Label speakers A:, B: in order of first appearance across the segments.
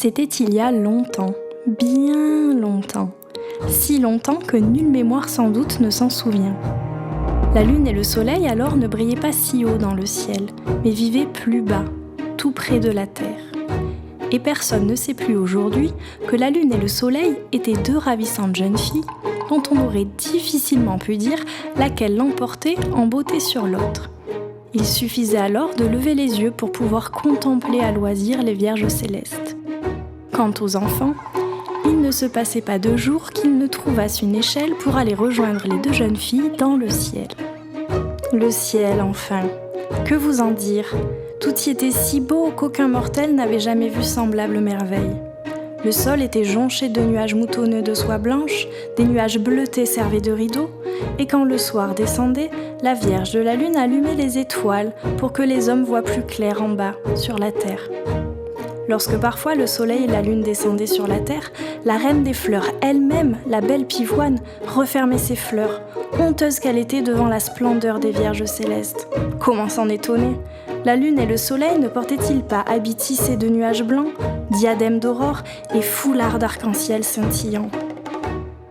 A: C'était il y a longtemps, bien longtemps, si longtemps que nulle mémoire sans doute ne s'en souvient. La lune et le soleil alors ne brillaient pas si haut dans le ciel, mais vivaient plus bas, tout près de la terre. Et personne ne sait plus aujourd'hui que la lune et le soleil étaient deux ravissantes jeunes filles dont on aurait difficilement pu dire laquelle l'emportait en beauté sur l'autre. Il suffisait alors de lever les yeux pour pouvoir contempler à loisir les vierges célestes. Quant aux enfants, il ne se passait pas 2 jours qu'ils ne trouvassent une échelle pour aller rejoindre les 2 jeunes filles dans le ciel. Le ciel, enfin, que vous en dire ? Tout y était si beau qu'aucun mortel n'avait jamais vu semblable merveille. Le sol était jonché de nuages moutonneux de soie blanche, des nuages bleutés servaient de rideaux, et quand le soir descendait, la Vierge de la Lune allumait les étoiles pour que les hommes voient plus clair en bas, sur la terre. Lorsque parfois le soleil et la lune descendaient sur la terre, la reine des fleurs elle-même, la belle pivoine, refermait ses fleurs, honteuse qu'elle était devant la splendeur des vierges célestes. Comment s'en étonner ? La lune et le soleil ne portaient-ils pas habits tissés de nuages blancs, diadèmes d'aurore et foulards d'arc-en-ciel scintillants ?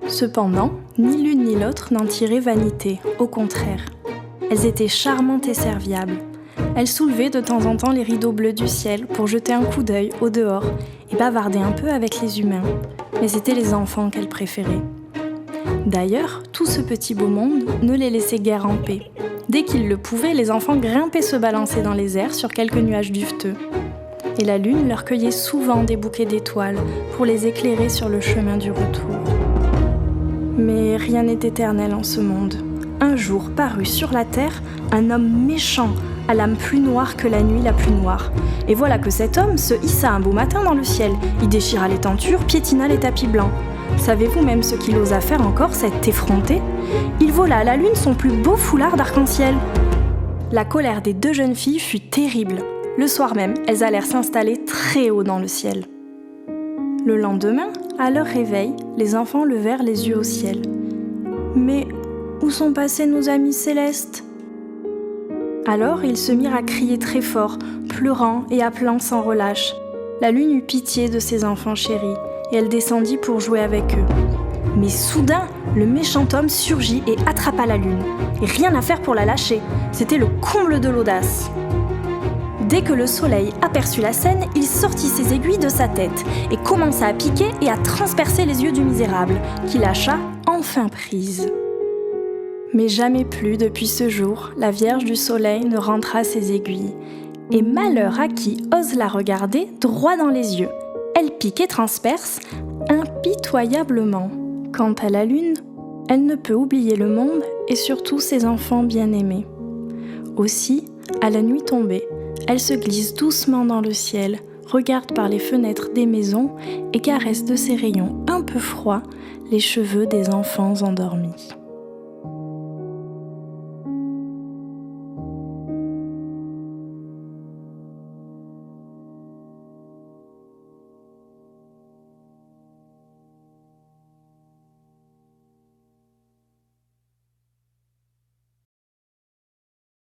A: Cependant, ni l'une ni l'autre n'en tiraient vanité, au contraire. Elles étaient charmantes et serviables. Elle soulevait de temps en temps les rideaux bleus du ciel pour jeter un coup d'œil au dehors et bavarder un peu avec les humains. Mais c'était les enfants qu'elle préférait. D'ailleurs, tout ce petit beau monde ne les laissait guère en paix. Dès qu'ils le pouvaient, les enfants grimpaient se balancer dans les airs sur quelques nuages duveteux. Et la lune leur cueillait souvent des bouquets d'étoiles pour les éclairer sur le chemin du retour. Mais rien n'est éternel en ce monde. Un jour parut sur la terre un homme méchant, à l'âme plus noire que la nuit la plus noire. Et voilà que cet homme se hissa un beau matin dans le ciel. Il déchira les tentures, piétina les tapis blancs. Savez-vous même ce qu'il osa faire encore, cet effronté ? Il vola à la lune son plus beau foulard d'arc-en-ciel. La colère des 2 jeunes filles fut terrible. Le soir même, elles allèrent s'installer très haut dans le ciel. Le lendemain, à leur réveil, les enfants levèrent les yeux au ciel. Mais où sont passés nos amis célestes ? Alors ils se mirent à crier très fort, pleurant et appelant sans relâche. La lune eut pitié de ses enfants chéris, et elle descendit pour jouer avec eux. Mais soudain, le méchant homme surgit et attrapa la lune. Et rien à faire pour la lâcher, c'était le comble de l'audace. Dès que le soleil aperçut la scène, il sortit ses aiguilles de sa tête et commença à piquer et à transpercer les yeux du misérable, qui lâcha enfin prise. Mais jamais plus depuis ce jour, la Vierge du Soleil ne rentra ses aiguilles. Et malheur à qui ose la regarder droit dans les yeux. Elle pique et transperce impitoyablement. Quant à la Lune, elle ne peut oublier le monde et surtout ses enfants bien-aimés. Aussi, à la nuit tombée, elle se glisse doucement dans le ciel, regarde par les fenêtres des maisons et caresse de ses rayons un peu froids les cheveux des enfants endormis.